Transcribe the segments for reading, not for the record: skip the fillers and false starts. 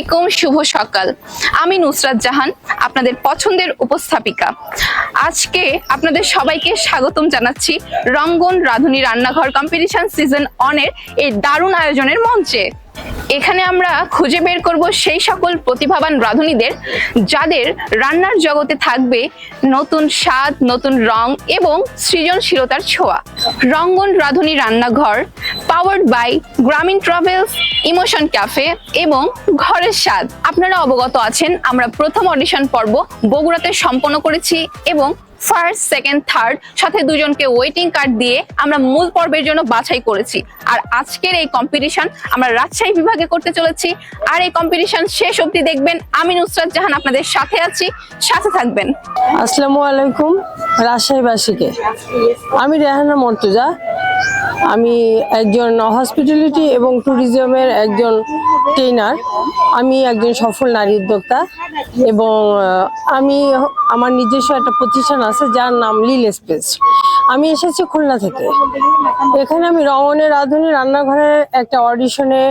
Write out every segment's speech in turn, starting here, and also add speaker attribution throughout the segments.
Speaker 1: আলাইকুম, শুভ সকাল। আমি নুসরাত জাহান, আপনাদের পছন্দের উপস্থাপিকা। আজকে আপনাদের সবাইকে স্বাগতম জানাচ্ছি রঙ্গন রাঁধুনি রান্নাঘর কম্পিটিশন সিজন 1 এর এই দারুণ আয়োজনের মঞ্চে। এখানে আমরা খুঁজে বের করব সেই সকল প্রতিভাবান রাঁধুনিদের যাদের রান্নার জগতে থাকবে নতুন স্বাদ, নতুন রং এবং সৃজনশীলতার ছোঁয়া। রঙ্গন রাঁধুনি রান্নাঘর পাওয়ার্ড বাই গ্রামীণ ট্রাভেলস, ইমোশন ক্যাফে এবং ঘরের স্বাদ। আপনারা অবগত আছেন আমরা প্রথম অডিশন পর্ব বগুড়াতে সম্পন্ন করেছি এবং ফার্স্ট, সেকেন্ড, থার্ড সাথে দুজনকে ওয়েটিং কার্ড দিয়ে আমরা মূল পর্বের জন্য বাছাই করেছি। আর আজকের এই কম্পিটিশন আমরা রাজশাহী বিভাগে করতে চলেছি। আর এই কম্পিটিশন শেষ অবধি দেখবেন। আমি নুসরাত জাহান আপনাদের সাথে আছি, সাথে থাকবেন।
Speaker 2: আসসালামু আলাইকুম রাজশাহীবাসীকে। আমি রেহানা মর্তুজা। আমি একজন হসপিটালিটি এবং ট্যুরিজমের একজন ট্রেনার। আমি একজন সফল নারী উদ্যোক্তা এবং আমি আমার নিজস্ব একটা প্রতিষ্ঠান আছে যার নাম লিল স্পেস। আমি এসেছি খুলনা থেকে। এখানে আমি রঙ্গনের রাঁধুনি রান্নাঘরের একটা অডিশনে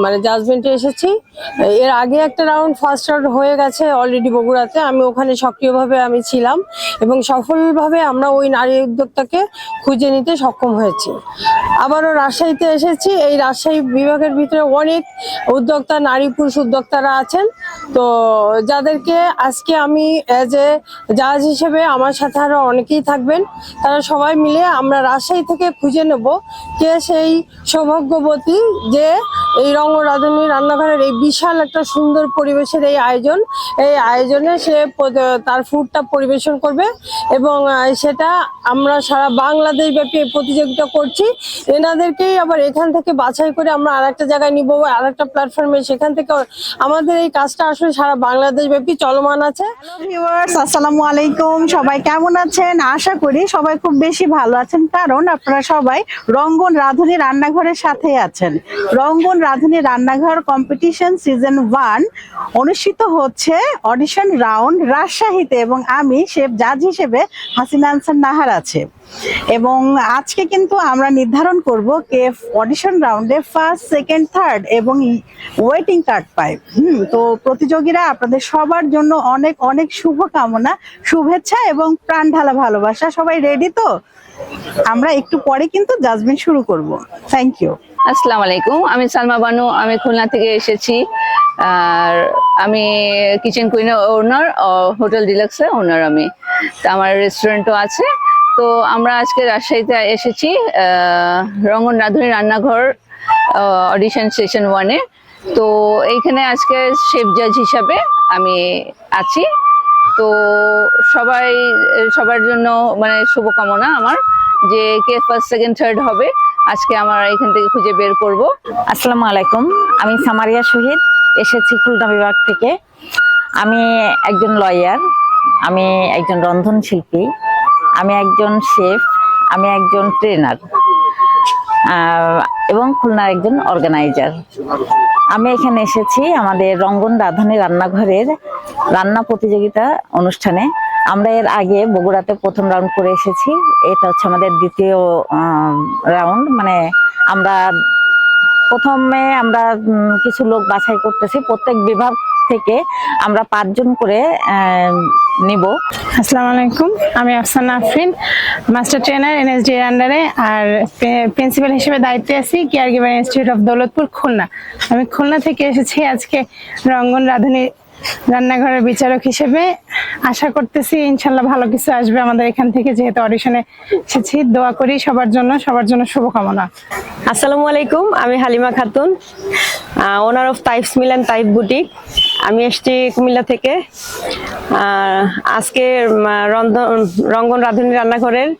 Speaker 2: মানে জাজমেন্টে এসেছি। এর আগে একটা রাউন্ড, ফার্স্ট রাউন্ড হয়ে গেছে অলরেডি বগুড়াতে। আমি ওখানে সক্রিয়ভাবে আমি ছিলাম এবং সফলভাবে আমরা ওই নারী উদ্যোক্তাকে খুঁজে নিতে সক্ষম হয়েছি। আবারও রাজশাহীতে এসেছি। এই রাজশাহী বিভাগের ভিতরে অনেক উদ্যোক্তা, নারী পুরুষ উদ্যোক্তারা আছেন, তো যাদেরকে আজকে আমি অ্যাজ এ জাজ হিসেবে, আমার সাথে আরো অনেকেই থাকবেন, তারা সবাই মিলে আমরা রাজশাহী থেকে খুঁজে নেব কে সেই সৌভাগ্যবতী যে এই রঙ্গন রাঁধুনি রান্নাঘরের এই বিশাল একটা সুন্দর পরিবেশের এই আয়োজনে সে তার ফুডটা পরিবেশন করবে এবং সেটা আমরা সারা বাংলাদেশ ব্যাপী প্রতিযোগিতা করছি। এনাদেরকেই আবার এখান থেকে বাছাই করে আমরা আরেকটা জায়গায় নিব, আরেকটা প্ল্যাটফর্মে, সেখান থেকে আমাদের এই কাজটা আসলে সারা বাংলাদেশ ব্যাপী চলমান আছে।
Speaker 3: ভিউয়ার্স, আসসালামু আলাইকুম। সবাই কেমন আছেন? আশা করি সবাই খুব বেশি ভালো আছেন, কারণ আপনারা সবাই রঙ্গন রাঁধুনি রান্নাঘরের সাথে আছেন। রঙ্গন রাঁধুনি রান্নাঘর কম্পিটিশন সিজন 1 অনুষ্ঠিত হচ্ছে অডিশন রাউন্ড রাজশাহীতে এবং আমি শেফ জাজ হিসেবে হাসিনা আনসার নাহার আছে। এবং আজকে কিন্তু আমরা নির্ধারণ করব কে অডিশন রাউন্ডে ফার্স্ট, সেকেন্ড, থার্ড এবং ওয়েটিং কার্ড পায়। তো প্রতিযোগীরা, আপনাদের সবার জন্য অনেক অনেক শুভকামনা, শুভেচ্ছা এবং প্রাণ ঢালা ভালোবাসা। সবাই রেডি তো? আমরা একটু পরে কিন্তু জাজমেন্ট শুরু করব। Thank you.
Speaker 1: আসসালামু আলাইকুম, আমি সালমা বানু। আমি খুলনা থেকে এসেছি। আর আমি কিচেন কুইনের ওনার, হোটেল ডিলাক্সের ওনার। আমি তো আমার রেস্টুরেন্টও আছে। তো আমরা আজকে রাজশাহীতে এসেছি রঙ্গন রাঁধুনি রান্নাঘর অডিশন সেশন 1-এ। তো এইখানে আজকে শেফ জাজ হিসাবে আমি আছি। তো সবার জন্য মানে শুভকামনা আমার, যে কে ফার্স্ট, সেকেন্ড, থার্ড হবে আজকে আমরা এখান থেকে খুঁজে বের করব।
Speaker 4: আসসালামু আলাইকুম, আমি সামারিয়া শহীদ, এসেছি খুলনা বিভাগ থেকে। আমি একজন লয়ার, আমি একজন রন্ধনশিল্পী, আমি একজন শেফ, আমি একজন ট্রেনার এবং খুলনার একজন অর্গানাইজার। আমি এখানে এসেছি আমাদের রঙ্গন রাঁধুনি রান্নাঘরের রান্না প্রতিযোগিতা অনুষ্ঠানে। আমরা এর আগে বগুড়াতে প্রথম রাউন্ড করে এসেছি। এটা হচ্ছে আমাদের দ্বিতীয় রাউন্ড। মানে প্রথমে আমরা কিছু লোক বাছাই করতেছি, প্রত্যেক বিভাগ থেকে আমরা 5 জন করে নিব।
Speaker 5: আসসালামু আলাইকুম, আমি Afsana Afrin, master trainer NSD এর আন্ডারে, আর প্রিন্সিপাল হিসেবে দায়িত্বে আছি care giver institute of Daulatpur, Khulna. আমি খুলনা থেকে এসেছি আজকে রঙ্গন রাঁধুনি রান্নাঘরের বিচারক হিসেবে। আশা করতেছি ইনশাল্লাহ ভালো কিছু আসবে আমাদের এখান থেকে, যেহেতু অডিশনে এসেছি। দোয়া করি সবার জন্য শুভকামনা।
Speaker 2: আসসালামু আলাইকুম, আমি Halima Khatun, owner of Taif's meal and Taif boutique. আমি এসেছি কুমিল্লা থেকে। আজকে রঙ্গন রাঁধুনি রান্নাঘরের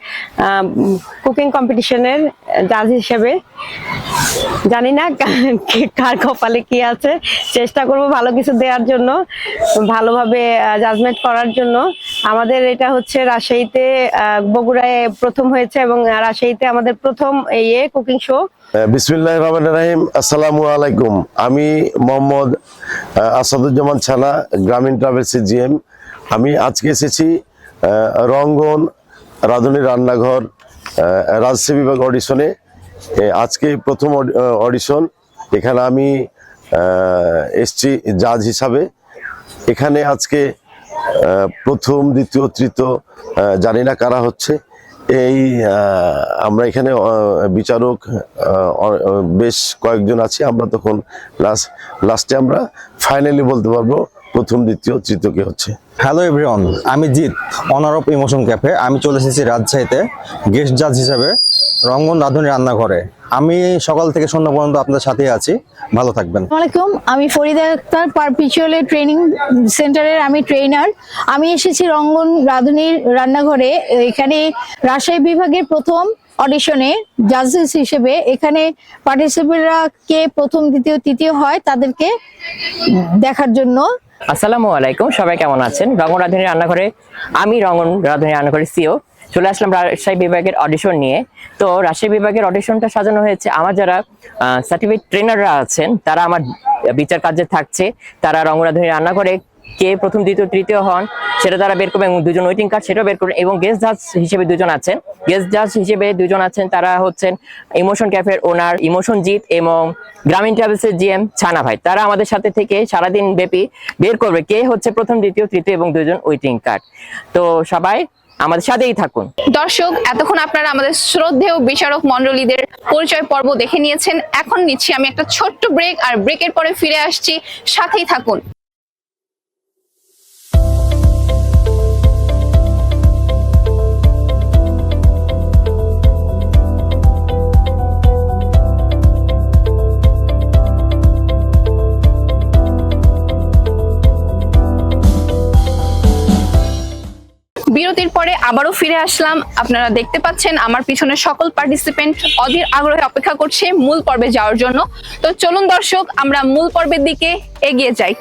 Speaker 2: কুকিং কম্পিটিশনের জাজ হিসেবে। জানি না কার কপালে কি আছে, চেষ্টা করব ভালো কিছু দেওয়ার জন্য, ভালোভাবে জাজমেন্ট করার জন্য। আমাদের এটা হচ্ছে রাজশাহীতে, বগুড়ায় প্রথম হয়েছে এবং রাজশাহীতে আমাদের প্রথম কুকিং শো।
Speaker 6: বিসমিল্লাহির রহমানির রহিম। আসসালামু আলাইকুম, আমি মোহাম্মদ আসাদুজ্জামান ছানা, গ্রামীণ ট্রাভেলসের জিএম। আমি আজকে এসেছি রঙ্গন রাঁধুনি রান্নাঘর রাজশাহী বিভাগ অডিশনে। আজকে প্রথম অডিশন। এখানে আমি এসছি জাজ হিসাবে। এখানে আজকে প্রথম, দ্বিতীয়, তৃতীয় জানি না কারা হচ্ছে, এই আমরা এখানে বিচারক বেশ কয়েকজন আছি। আমরা তখন লাস্টে আমরা ফাইনালি বলতে পারবো প্রথম, দ্বিতীয়, তৃতীয় কে হচ্ছে।
Speaker 7: হ্যালো এভরিওয়ান, আমি Jeet, honour of emotion cafe. আমি চলে এসেছি রাজশাহীতে গেস্ট জাজ হিসাবে রঙ্গন রাঁধুনি রান্নাঘরে। আমি সকাল থেকে সন্ধ্যা পর্যন্ত আপনাদের সাথে আছি, ভালো থাকবেন।
Speaker 8: আসসালামাইকুম, আমি ফরিদা আক্তার, পারপিচুয়াল ট্রেনিং সেন্টারের আমি ট্রেনার। আমি এসেছি রঙ্গন রাঁধুনির রান্নাঘরে। এখানে রাজশাহী বিভাগের প্রথম অডিশনে জাজেস হিসেবে এখানে পার্টিসিপেন্টরা কে প্রথম, দ্বিতীয়, তৃতীয় হয় তাদেরকে দেখার জন্য।
Speaker 9: আসসালামু আলাইকুম, সবাই কেমন আছেন? রঙ্গন রাঁধুনি রান্নাঘরে আমি রঙ্গন রাঁধুনি রান্নাঘরের সিও চলে আসলাম রাজশাহী বিভাগের অডিশন নিয়ে। তো রাজশাহী বিভাগের অডিশনটা সাজানো হয়েছে, আমার যারা সার্টিফিকেট ট্রেনাররা আছেন তারা আমার বিচার কার্যে থাকছে। তারা রঙ্গন রাঁধুনি রান্নাঘরে কে প্রথম, দ্বিতীয়, তৃতীয় হন সেটা তারা বের করবে, এবং দুজন ওয়েটিং কার্ড সেটাও বের করবে। এবং গেস্ট জাজ হিসেবে দুজন আছেন, তারা হচ্ছেন ইমোশন ক্যাফের ওনার ইমোশন জিৎ এবং গ্রামীণ ট্রাভেলসের জিএম ছানা ভাই। তারা আমাদের সাথে থেকে সারাদিন ব্যাপী বের করবে কে হচ্ছে প্রথম, দ্বিতীয়, তৃতীয় এবং দুজন ওয়েটিং কার্ড। তো সবাই আমাদের সাথেই থাকুন।
Speaker 1: দর্শক, এতক্ষণ আপনারা আমাদের শ্রদ্ধেয় বিচারক মণ্ডলীদের পরিচয় পর্ব দেখে নিয়েছেন। এখন নিচ্ছি আমি একটা ছোট্ট ব্রেক, আর ব্রেকের পরে ফিরে আসছি, সাথেই থাকুন। বিরতির পরে আবারও ফিরে আসলাম। আপনারা দেখতে পাচ্ছেন আমার পিছনে সকল পার্টিসিপেন্ট অধীর আগ্রহে অপেক্ষা করছে মূল পর্বে যাওয়ার জন্য। তো চলুন দর্শক, আমরা মূল পর্বের দিকে এগিয়ে যাই।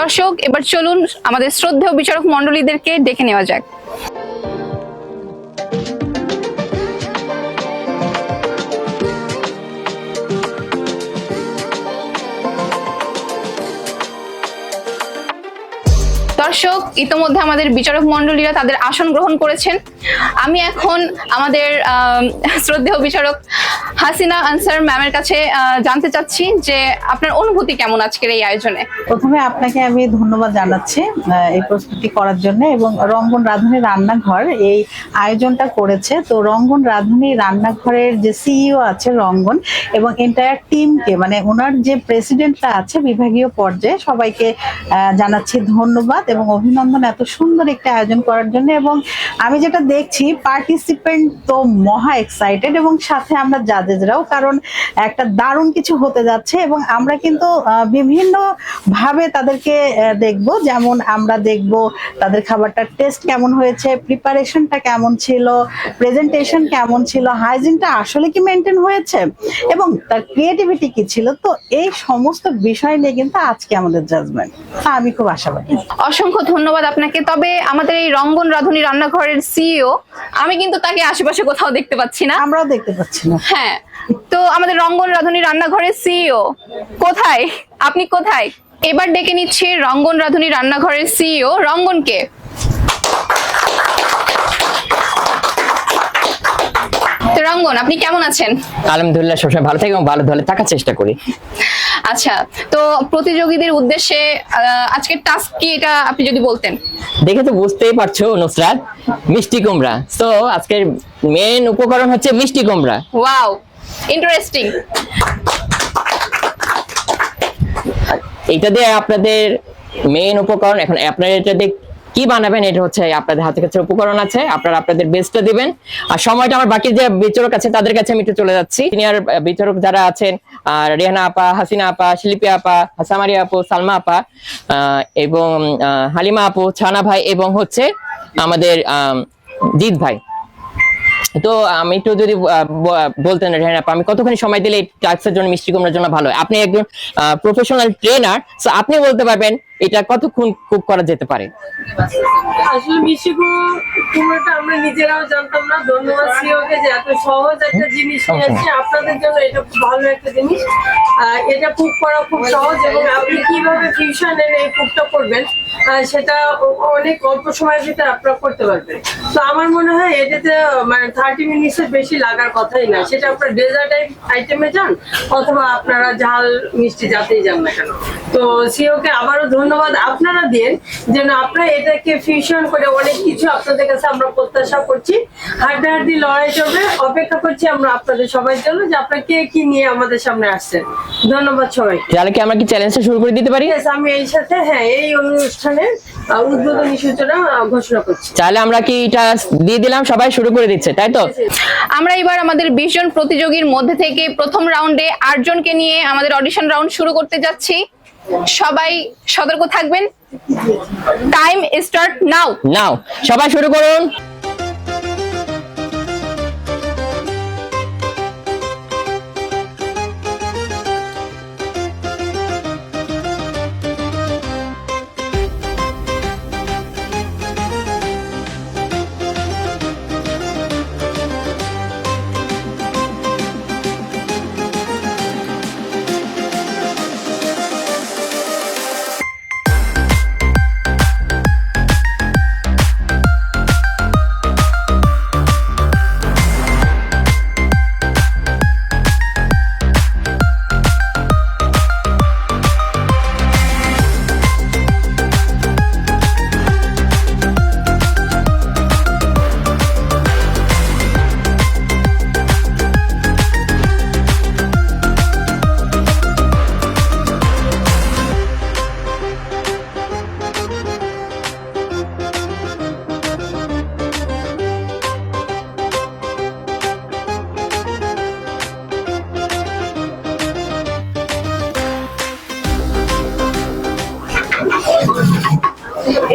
Speaker 1: দর্শক, এবার চলুন আমাদের শ্রদ্ধেয় বিচারক মণ্ডলীদেরকে ডেকে নেওয়া যাক। দর্শক, ইতোমধ্যে আমাদের বিচারক মণ্ডলীরা তাদের আসন গ্রহণ করেছেন। আমি এখন আমাদের শ্রদ্ধেয় বিচারক হাসিনা আনসার ম্যামের কাছে জানতে চাচ্ছি যে আপনার অনুভূতি কেমন আজকের এই আয়োজনে।
Speaker 3: প্রথমে আপনাকে আমি ধন্যবাদ জানাচ্ছি এই প্রস্তুতি করার জন্য, এবং রঙ্গন রাঁধুনি রান্নাঘর এই আয়োজনটা করেছে। তো রঙ্গন রাঁধুনি রান্নাঘরের যে সিইও আছে রঙ্গন এবং এন্টায়ার টিমকে, মানে ওনার যে প্রেসিডেন্টরা আছে বিভাগীয় পর্যায়ে, সবাইকে জানাচ্ছি ধন্যবাদ এবং অভিনন্দন এত সুন্দর একটা আয়োজন করার জন্য। এবং আমি যেটা দেখছি, পার্টিসিপেন্ট তো মহা এক্সাইটেড এবং সাথে আমরা জাজেসরাও, কারণ একটা দারুণ কিছু হতে যাচ্ছে। এবং আমরা কিন্তু বিভিন্ন ভাবে তাদেরকে দেখব, যেমন আমরা দেখব তাদের খাবারটার টেস্ট কেমন হয়েছে, প্রিপারেশনটা কেমন ছিল, প্রেজেন্টেশন কেমন ছিল, হাইজিনটা আসলে কি মেনটেন হয়েছে এবং তার ক্রিয়েটিভিটি কি ছিল। তো এই সমস্ত বিষয় নিয়ে কিন্তু আজকে আমাদের জাজমেন্ট, আমি খুব আশাবাদী।
Speaker 1: অসংখ্য ধন্যবাদ আপনাকে। তবে আমাদের এই রঙ্গন রাঁধুনি রান্নাঘরের সিইও, আমি কিন্তু তাকে আশেপাশে কোথাও দেখতে পাচ্ছি না।
Speaker 3: আমরাও দেখতে পাচ্ছি না।
Speaker 1: হ্যাঁ, তো আমাদের রঙ্গন রাঁধুনি রান্নাঘরের সিইও কোথায়? আপনি কোথায়? এবার ডেকে নিচ্ছে রঙ্গন রাঁধুনি রান্নাঘরের সিইও রঙ্গনকে। তো রঙ্গন, আপনি কেমন আছেন?
Speaker 9: আলহামদুলিল্লাহ, সবসময় ভালো থাকি এবং ভালো ধরে থাকার চেষ্টা করি।
Speaker 1: আচ্ছা, তো প্রতিযোগীদের উদ্দেশ্যে আজকের টাস্ক কি, এটা আপনি যদি বলতেন।
Speaker 9: দেখে তো বুঝতেই পারছো নুসরাত, মিষ্টি কুমড়া। তো আজকের মেন উপকরণ হচ্ছে মিষ্টি কুমড়া।
Speaker 1: Wow, interesting.
Speaker 9: এটা দিয়ে আপনাদের মেইন উপকরণ। এখন আপনারা এটা দিয়ে কি বানাবেন, এটা হচ্ছে আপনাদের হাতে কাছে উপকরণ আছে, আপনারা আপনাদের বেস্টটা দিবেন। আর সময়টা আমার বাকি যে বিচারক আছে তাদের কাছে আমি একটু চলে যাচ্ছি। সিনিয়র বিচারক যারা আছেন, রেহানা আপা, হাসিনা আপা, শিল্পী আপা, সামারি আপু, সালমা আপা এবং হালিমা আপু, ছানা ভাই এবং হচ্ছে আমাদের জিৎ ভাই, তো আমি একটু যদি বলতেন রেহান আপা, আমি কতখানি সময় দিলে এই টাস্কের জন্য মিষ্টি কুমড়ার জন্য ভালো হয়? আপনি একজন প্রফেশনাল ট্রেনার, সো আপনি বলতে পারবেন এটা কতক্ষণ কুক করা যেতে পারে।
Speaker 2: আসলে মিষ্টি কুমড়োটা আমরা নিজেরাও জানতাম না। ধন্যবাদ সিওকে যে এত সহজ একটা জিনিস নিয়ে আসছে আপনাদের জন্য। এটা খুব ভালো একটা জিনিস। এটা কুক করা খুব সহজ এবং আপনি কিভাবে ফিউশন এনে এই কুকটা করবেন সেটা অনেক অল্প সময়ের ভিতরে আপনারা করতে পারবেন। তো আমার মনে হয় এটাতে মানে 30 মিনিটসের বেশি লাগার কথাই না। সেটা আপনার ডেজার্ট আইটেমে যান অথবা আপনারা ঝাল মিষ্টি যাতেই যান না কেন। তো সিওকে আবারও ধন্যবাদ আপনারা দেন যেন আপনারা এটাকে ফিউশন করে অনেক কিছু আপনাদের কাছে আমরা প্রত্যাশা করছি। হাড্ডাহাড্ডি লড়াই চলবে, অপেক্ষা করছি আমরা আপনাদের সবার জন্য যে আপনারা কে কি নিয়ে আমাদের সামনে আসছেন। ধন্যবাদ সবাইকে।
Speaker 9: তাহলে কি আমরা কি চ্যালেঞ্জটা শুরু করে দিতে পারি?
Speaker 2: Yes, আমি এই সাথে এই অনুষ্ঠানের উদ্বোধনী সূচনা ঘোষণা করছি।
Speaker 9: তাহলে আমরা কি এটা দিয়ে দিলাম, সবাই শুরু করে দিচ্ছে, তাই তো?
Speaker 1: আমরা এবার আমাদের 20 জন প্রতিযোগীর মধ্যে থেকে প্রথম রাউন্ডে 8 জনকে নিয়ে আমাদের অডিশন রাউন্ড শুরু করতে যাচ্ছি। সবাই সতর্ক থাকবেন। Time start now.
Speaker 9: নাও সবাই শুরু করুন।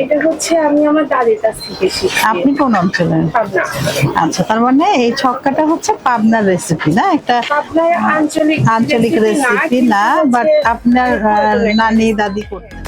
Speaker 5: এটা হচ্ছে আমি আমার দাদির কাছ থেকে শিখি।
Speaker 3: আপনি কোন অঞ্চলের?
Speaker 5: পাবনা।
Speaker 3: আচ্ছা, তার মানে এই ছক্কাটা হচ্ছে পাবনার রেসিপি না? একটা
Speaker 5: আপনার
Speaker 3: আঞ্চলিক রেসিপি না, বাট আপনার নানি দাদি করতেন।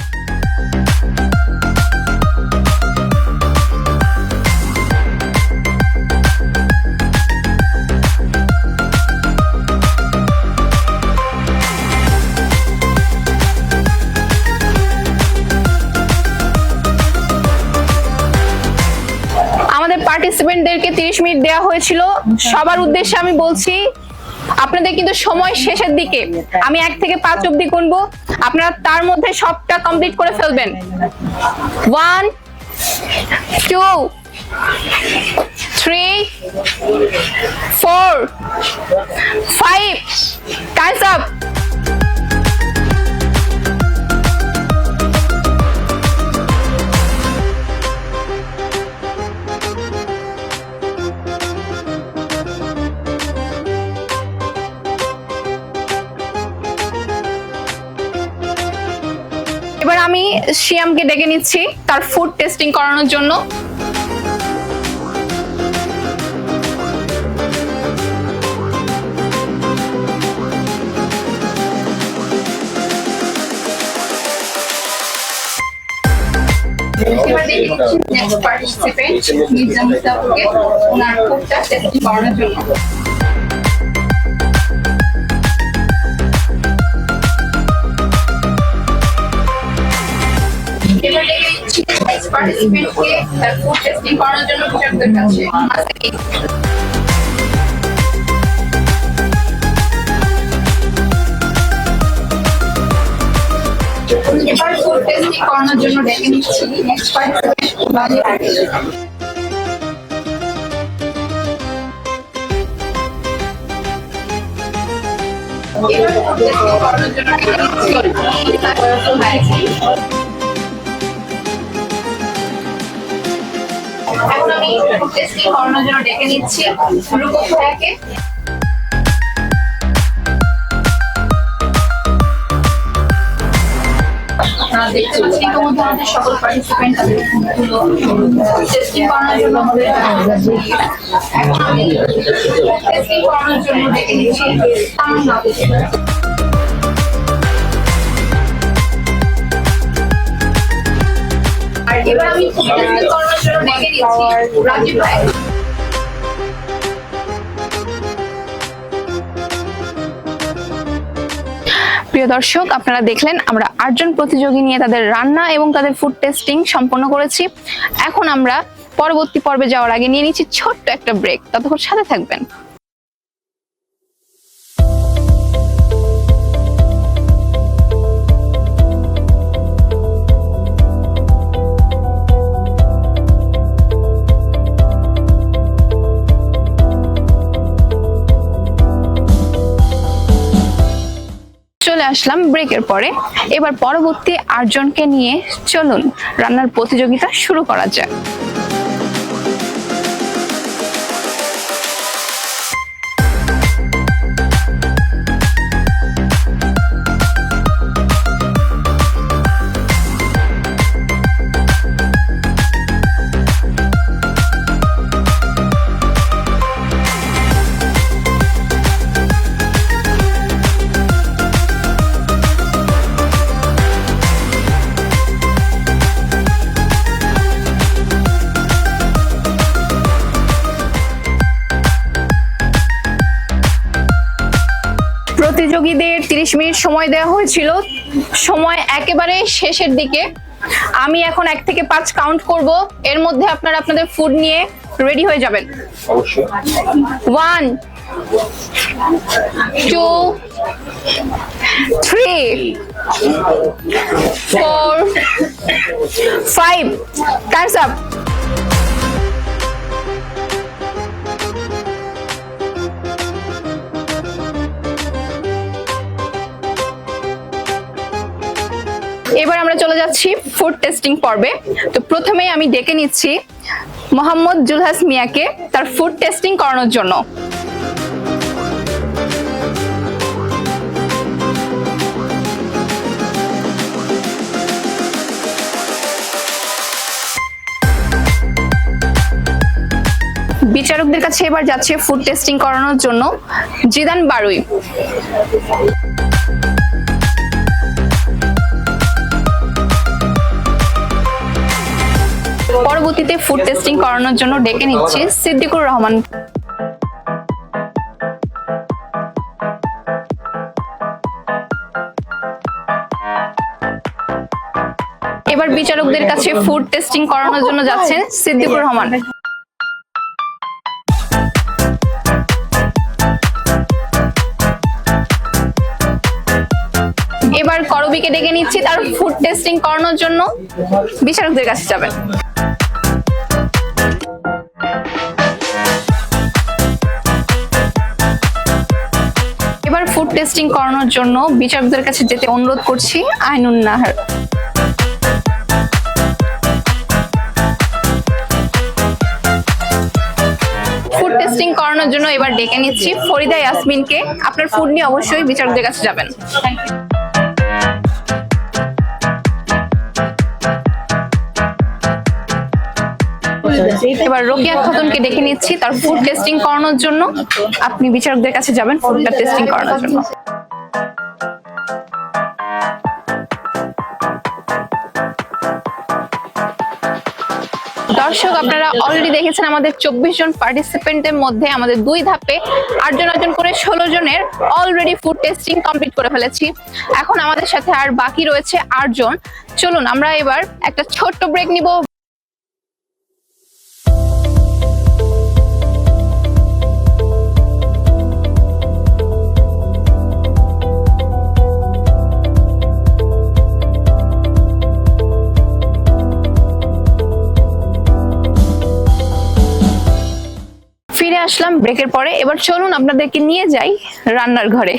Speaker 1: আমাদের পার্টিসিপেন্টদেরকে 30 মিনিট দেওয়া হয়েছিল। সবার উদ্দেশ্যে আমি বলছি, আপনাদের কিন্তু সময় শেষের দিকে। আমি 1 থেকে 5 অবধি গুনবো, আপনারা তার মধ্যে সবটা কমপ্লিট করে ফেলবেন। 1 2 3 4 5 টাইমস আপ। এবার আমি শিয়ামকে ডেকে নিচ্ছি তার ফুড টেস্টিং করানোর জন্য। এবার ডেকে নিচ্ছি নেক্সট পার্টিসিপেন্ট মির্জা মুস্তাফাকে ওনার ফুডটা টেস্টিং করানোর জন্য। এবার ডেকে নিচ্ছি নেক্সট পার্টিসিপেন্টকে তার ফুড টেস্টিং করানোর জন্য বিচারকদের কাছে। এবার ফুড টেস্টিং করানোর জন্য ডেকে নিচ্ছি নেক্সট পার্টিসিপেন্ট বাজে আগে। এবার ফুড টেস্টিং করানোর জন্য ডেকে নিচ্ছি। এখন আমি ফুড টেস্টিং করানোর জন্য ডেকে নিচ্ছি রূপক ভাইয়াকে। আপনারা দেখতে পাচ্ছি ইতিমধ্যে আমাদের সকল পার্টিসিপেন্ট তাদের ফুডগুলো টেস্টিং করানোর জন্য এখন আমি টেস্টিং করানোর জন্য ডেকে নিচ্ছি আর এবার আমি টেস্টিং করানোর জন্য ডেকে নিচ্ছি রাজীব ভাই। প্রিয় দর্শক, আপনারা দেখলেন আমরা 8 জন প্রতিযোগী নিয়ে তাদের রান্না এবং তাদের ফুড টেস্টিং সম্পন্ন করেছি। এখন আমরা পরবর্তী পর্বে যাওয়ার আগে নিয়ে নিচ্ছি ছোট্ট একটা ব্রেক, ততক্ষণ সাথে থাকবেন। চলে আসলাম ব্রেকের পরে। এবার পরবর্তী 8 জনকে নিয়ে চলুন রান্নার প্রতিযোগিতা শুরু করা যাক। প্রতিযোগীদের 30 মিনিট সময় দেওয়া হয়েছিল, সময় একেবারে শেষের দিকে। আমি এখন 1 থেকে 5 কাউন্ট করব, এর মধ্যে আপনারা আপনাদের ফুড নিয়ে রেডি হয়ে যাবেন। 1 2 3 4 5 টাইমস আপ। এবার আমরা চলে যাচ্ছি ফুড টেস্টিং পর্বে। তো প্রথমেই আমি ডেকে নিচ্ছি মোহাম্মদ জুলহাস মিয়াকে তার ফুড টেস্টিং করানোর জন্য। বিচারকদের কাছে এবার যাচ্ছে ফুড টেস্টিং করানোর জন্য জিদান বারুই। পরবর্তীতে ফুড টেস্টিং করানোর জন্য ডেকে নিচ্ছি সিদ্দিকুর রহমান। এবার বিচারকদের কাছে ফুড টেস্টিং করানোর জন্য যাচ্ছেন সিদ্দিকুর রহমান। এবার করবিকে ডেকে নিচ্ছি তার ফুড টেস্টিং করানোর জন্য, বিচারকদের কাছে যাবেন। এবার ফুড টেস্টিং করানোর জন্য বিচারকদের কাছে যেতে অনুরোধ করছি আইনুন নাহার। ফুড টেস্টিং করানোর জন্য এবার ডেকে নিচ্ছি ফরিদা ইয়াসমিনকে। আপনার ফুড নিয়ে অবশ্যই বিচারকদের কাছে যাবেন। এবার রোকেয়া খাতুনকে ডেকে নিচ্ছি তার ফুড টেস্টিং করানোর জন্য। আপনি বিচারকদের কাছে যাবেন ফুডটা টেস্টিং করানোর জন্য। দর্শক, আপনারা অলরেডি দেখেছেন আমাদের 24 জন পার্টিসিপেন্টের মধ্যে আমাদের 2 ধাপে 8 জন করে 16 জনের অলরেডি ফুড টেস্টিং কমপ্লিট করে ফেলেছি। এখন আমাদের সাথে আর বাকি রয়েছে 8 জন। চলুন আমরা এবার একটা ছোট্ট ব্রেক নিব। ফিরে আসলাম ব্রেকের পরে। এবার চলুন আপনাদেরকে নিয়ে যাই রান্নার ঘরে।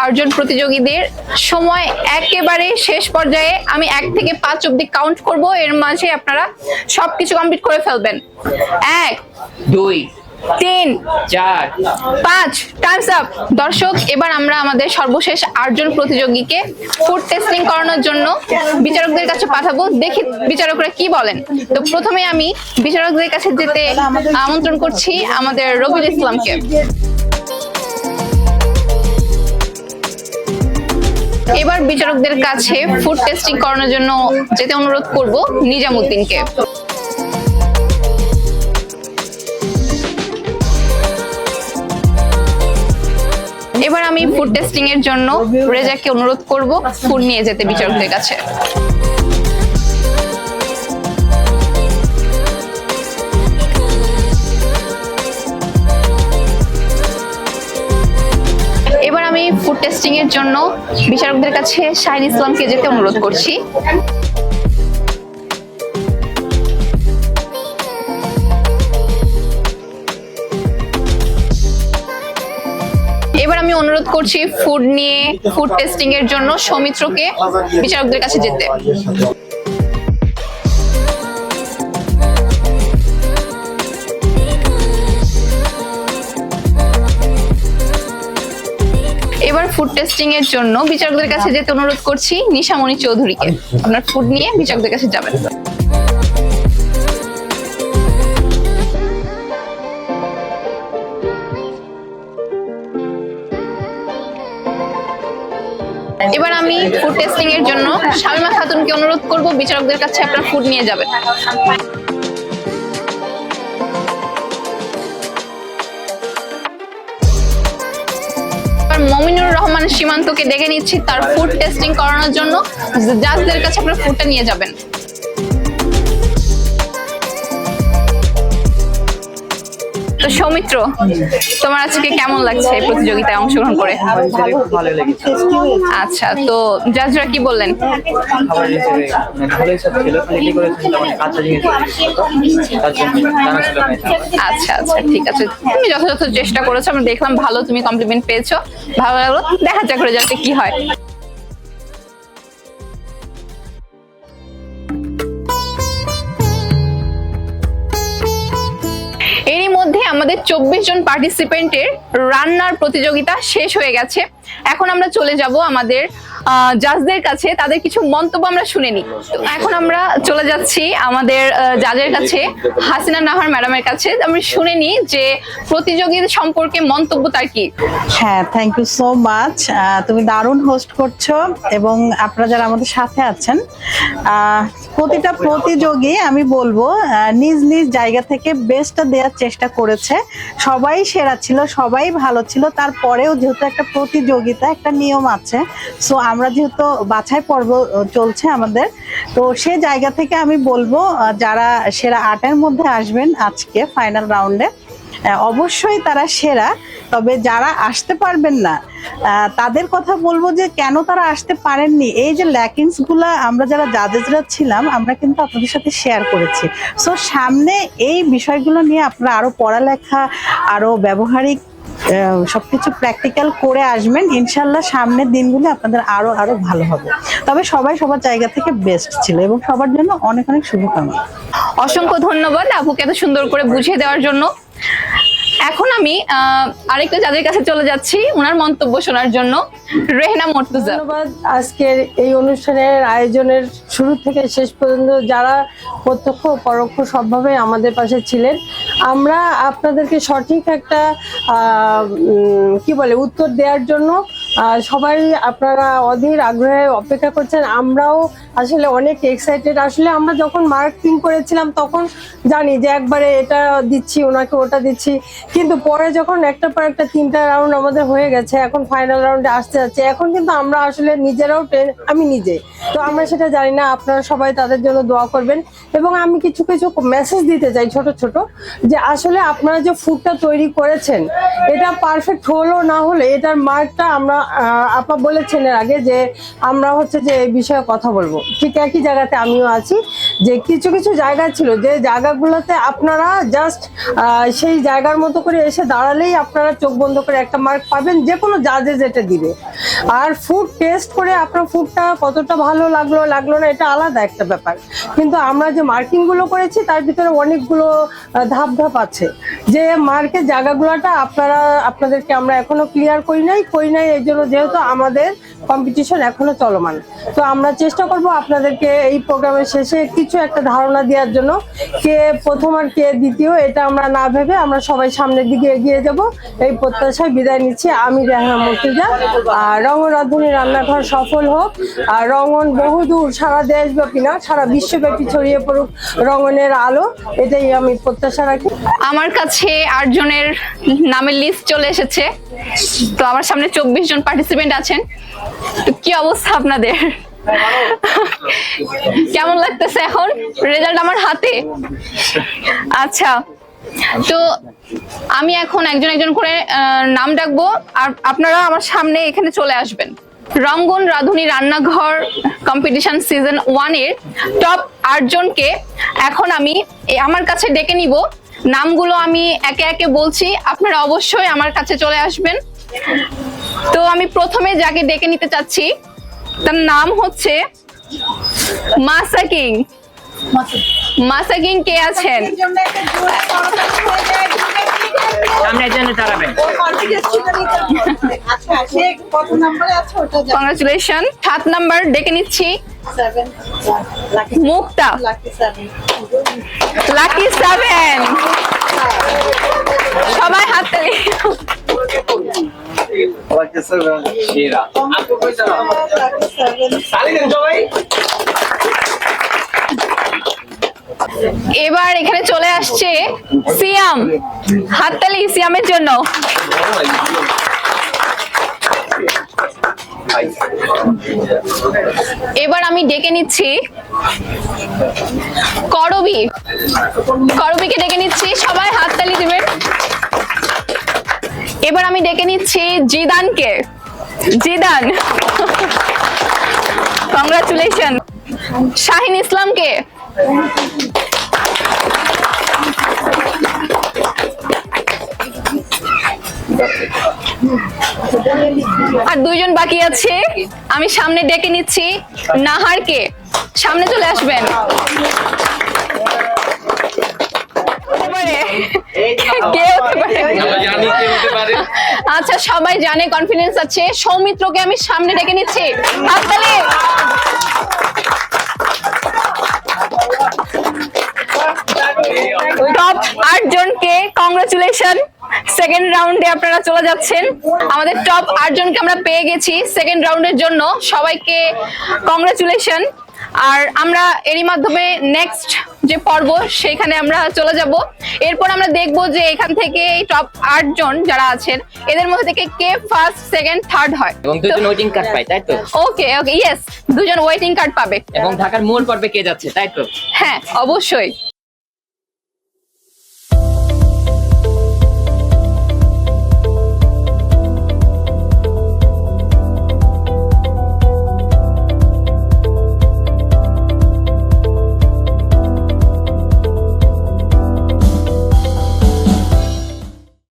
Speaker 1: আটজন প্রতিযোগীদের সময় একেবারে শেষ পর্যায়ে। আমি 1 থেকে 5 অব্দি কাউন্ট করব, এর মাঝে আপনারা সবকিছু কমপ্লিট করে ফেলবেন। 1
Speaker 9: 2
Speaker 1: 3
Speaker 9: 4
Speaker 1: 5, টাইমস আপ। দর্শক, এবার আমরা আমাদের সর্বশেষ 8 জন প্রতিযোগীকে ফুড টেস্টিং করানোর জন্য বিচারকদের কাছে পাঠাবো, দেখি বিচারকরা কি বলেন। তো প্রথমে আমি বিচারকদের কাছে যেতে আমন্ত্রণ করছি আমাদের রবিউল ইসলামকে। এবার বিচারকদের কাছে ফুড টেস্টিং করানোর জন্য যেতে অনুরোধ করব নিজামুদ্দিনকে। এবার আমি ফুড টেস্টিং এর জন্য রেজাকে অনুরোধ করব ফুড নিয়ে যেতে বিচারকদের কাছে। এবার আমি ফুড টেস্টিং এর জন্য বিচারকদের কাছে শাহিন ইসলামকে যেতে অনুরোধ করছি। এবার আমি অনুরোধ করছি ফুড নিয়ে ফুড টেস্টিং এর জন্য সৌমিত্রকে বিচারকদের কাছে যেতে। এবার ফুড টেস্টিং এর জন্য বিচারকদের কাছে যেতে অনুরোধ করছি নিশামণি চৌধুরীকে। আপনার ফুড নিয়ে বিচারকদের কাছে যাবেন। এবার আমি ফুড টেস্টিং এর জন্য শামিমা খাতুনকে অনুরোধ করব বিচারকদের কাছে আপনার ফুড নিয়ে যাবেন। মমিনুর রহমান সীমান্তকে ডেকে নিচ্ছি তার ফুড টেস্টিং করানোর জন্য। জাজদের কাছে আপনার ফুডটা নিয়ে যাবেন। তো সৌমিত্র, তোমার আজকে কেমন লাগছে এই প্রতিযোগিতায় অংশগ্রহণ করে?
Speaker 10: ভালো লেগেছে।
Speaker 1: আচ্ছা, তো জাজরা কি বললেন?
Speaker 10: খাবার হিসেবে ভালোই সব ছিল, খালি কি করেছেন মানে কাঁচা জিনিস তার জন্য জানা ছিল না।
Speaker 1: আচ্ছা আচ্ছা, ঠিক আছে, তুমি যথাযথ চেষ্টা করেছো, আমরা দেখলাম ভালো, তুমি কমপ্লিমেন্ট পেয়েছো, ভালো লাগলো। দেখা যাক রেজাল্টে কি হয়। এরই মধ্যে আমাদের 24 জন পার্টিসিপেন্টের রান্নার প্রতিযোগিতা শেষ হয়ে গেছে। এখন আমরা চলে যাব আমাদের জাজদের কাছে, তাদের কিছু মন্তব্য আমরা শুনে নিই। তো এখন আমরা চলে যাচ্ছি আমাদের জাজের কাছে, হাসিনা নাহার ম্যাডামের কাছে। আমরা শুনে নিই যে প্রতিযোগীর সম্পর্কে মন্তব্য তার কি।
Speaker 3: হ্যাঁ, থ্যাংক ইউ সো মাচ। তুমি দারুণ হোস্ট করছো এবং আপনারা যারা আমাদের সাথে আছেন, প্রতিটা প্রতিযোগী আমি বলবো নিজ নিজ জায়গা থেকে বেস্টটা দেওয়ার চেষ্টা করেছে। সবাই সেরা ছিল, সবাই ভালো ছিল। তারপরেও যেহেতু একটা প্রতিযোগিতা, একটা নিয়ম আছে, সো আমরা যেহেতু বাছাই পর্ব চলছে আমাদের, তো সে জায়গা থেকে আমি বলবো যারা সেরা 8-এর মধ্যে আসবেন আজকে ফাইনাল রাউন্ডে, অবশ্যই তারা সেরা। তবে যারা আসতে পারবেন না তাদের কথা বলবো যে কেন তারা আসতে পারেননি, এই যে ল্যাকিংস গুলা আমরা যারা জাজেসরা ছিলাম আমরা কিন্তু আপনাদের সাথে শেয়ার করেছি। সো সামনে এই বিষয়গুলো নিয়ে আপনারা আরো পড়ালেখা, আরো ব্যবহারিক সবকিছু প্র্যাকটিক্যাল করে আসবেন। ইনশাল্লাহ সামনের দিনগুলো আপনাদের আরো আরো ভালো হবে। তবে সবাই সবার জায়গা থেকে বেস্ট ছিল এবং সবার জন্য অনেক অনেক শুভকামনা।
Speaker 1: অসংখ্য ধন্যবাদ আপুকে এত সুন্দর করে বুঝিয়ে দেওয়ার জন্য। এখন আমি আরেকটা জাজের কাছে চলে যাচ্ছি ওনার মন্তব্য শোনার জন্য। রেহনা মর্তুজা।
Speaker 2: ধন্যবাদ আজকের এই অনুষ্ঠানের আয়োজনের শুরু থেকে শেষ পর্যন্ত যারা প্রত্যক্ষ পরোক্ষ সবভাবে আমাদের পাশে ছিলেন। আমরা আপনাদেরকে সঠিক একটা কি বলে উত্তর দেওয়ার জন্য সবাই আপনারা অধীর আগ্রহে অপেক্ষা করছেন। আমরাও আসলে অনেক এক্সাইটেড। আসলে আমরা যখন মার্কিং করেছিলাম তখন জানি যে একবারে এটা দিচ্ছি, ওনাকে ওটা দিচ্ছি, কিন্তু পরে যখন একটার পর একটা 3টা রাউন্ড আমাদের হয়ে গেছে, এখন ফাইনাল রাউন্ডে আসতে যাচ্ছে, এখন কিন্তু আমরা আসলে নিজেরাও আমি নিজে তো আমরা সেটা জানি না। আপনারা সবাই তাদের জন্য দোয়া করবেন এবং আমি কিছু কিছু মেসেজ দিতে চাই ছোট ছোট, যে আসলে আপনারা যে ফুডটা তৈরি করেছেন এটা পারফেক্ট হলো না হলে এটার মার্কটা আমরা আপা বলেছেন এর আগে যে আমরা হচ্ছে যে এই বিষয়ে কথা বলবো, ঠিক একই জায়গাতে আমিও আছি যে কিছু কিছু জায়গা ছিল যে জায়গাগুলোতে আপনারা জাস্ট সেই জায়গার মতো করে এসে দাঁড়ালেই আপনারা চোখ বন্ধ করে একটা মার্ক পাবেন, যে কোনো জাজে যেটা দিবে। আর ফুড টেস্ট করে আপনার ফুডটা কতটা ভালো লাগলো না এটা আলাদা একটা ব্যাপার, কিন্তু আমরা যে মার্কিং গুলো করেছি তার ভিতরে অনেকগুলো ধাপ আছে, যে মার্কের জায়গাগুলোটা আপনাদেরকে আমরা এখনো ক্লিয়ার করি নাই এই জন্য, যেহেতু আমাদের কম্পিটিশন এখনো চলমান। তো আমরা চেষ্টা করব আপনাদেরকে এই প্রোগ্রামের শেষে কিছু একটা ধারণা দেওয়ার জন্য, কে প্রথম আর কে দ্বিতীয় এটা আমরা না ভেবে আমরা সবাই সামনের দিকে এগিয়ে যাব, এই প্রত্যাশায় বিদায় নিচ্ছি। আমি রেহানা মর্তুজা। আর রঙ্গন রাঁধুনি রান্নাঘর সফল হোক, আর রঙ্গন বহুদূর, সারা দেশব্যাপী না সারা বিশ্বব্যাপী ছড়িয়ে পড়ুক রঙ্গনের আলো, এটাই আমি প্রত্যাশা রাখি।
Speaker 1: আমার কাছে 8 জনের নামের লিস্ট চলে এসেছে। তো আমার সামনে 24 জন পার্টিসিপেন্ট আছেন। তো কি অবস্থা আপনাদের? কেমন লাগতেছে এখন? রেজাল্ট আমার হাতে। আচ্ছা, তো আমি এখন একজন করে নাম ডাকবো, আর আপনারা আমার সামনে এখানে চলে আসবেন। রঙ্গন রাঁধুনি রান্নাঘর কম্পিটিশন সিজন 1 এর টপ 8 জনকে এখন আমি আমার কাছে ডেকে নিব। নামগুলো আমি একে একে বলছি, আপনারা অবশ্যই আমার কাছে চলে আসবেন। তো আমি প্রথমে যাকে ডেকে নিতে চাচ্ছি তার নাম হচ্ছে মাসাকিং। মাসাকিং কে আছেন?
Speaker 9: সামনে একজনে দাঁড়াবেন।
Speaker 1: কংগ্রাচুলেশন। 7 নাম্বার ডেকে নিচ্ছি মুক্তা। লাকি 7। সবাই হাততালি। এবার এখানে চলে আসছে সিয়াম। হাততালি সিয়ামের জন্য। এবার আমি ডেকে নিচ্ছি করবি। করবিকে ডেকে নিচ্ছি, সবাই হাততালি দিবেন। এবার আমি ডেকে নিচ্ছি জিদানকে। Zidane, congratulation. শাহিন ইসলামকে। আর 2 জন বাকি আছে, আমি সামনে ডেকে নিচ্ছি নাহারকে। সামনে চলে আসবেন। আচ্ছা, সবাই জানে, কনফিডেন্স আছে। সৌমিত্রকে আমি সামনে ডেকে নিচ্ছি। হাততালি। টপ 8 জনকে কংগ্রাচুলেশন। সেকেন্ড রাউন্ডে আপনারা চলে যাচ্ছেন। আমাদের টপ 8 জনকে আমরা পেয়ে গেছি সেকেন্ড রাউন্ডের জন্য। সবাইকে কংগ্রাচুলেশন। আর আমরা এরই মাধ্যমে নেক্সট যে পর্ব সেখানে আমরা চলে যাব। এরপর আমরা দেখব যে এখান থেকে টপ 8 জন যারা আছেন এদের মধ্যে থেকে কে ফার্স্ট, সেকেন্ড, থার্ড হয়।
Speaker 9: এবং 2 জন ওয়েটিং কার্ড পায়, তাই তো?
Speaker 1: ওকে ওকে, ইয়েস, 2 জন ওয়েটিং কার্ড পাবে।
Speaker 9: এবং ঢাকার মূল পর্বে কে যাচ্ছে, তাই তো?
Speaker 1: হ্যাঁ, অবশ্যই।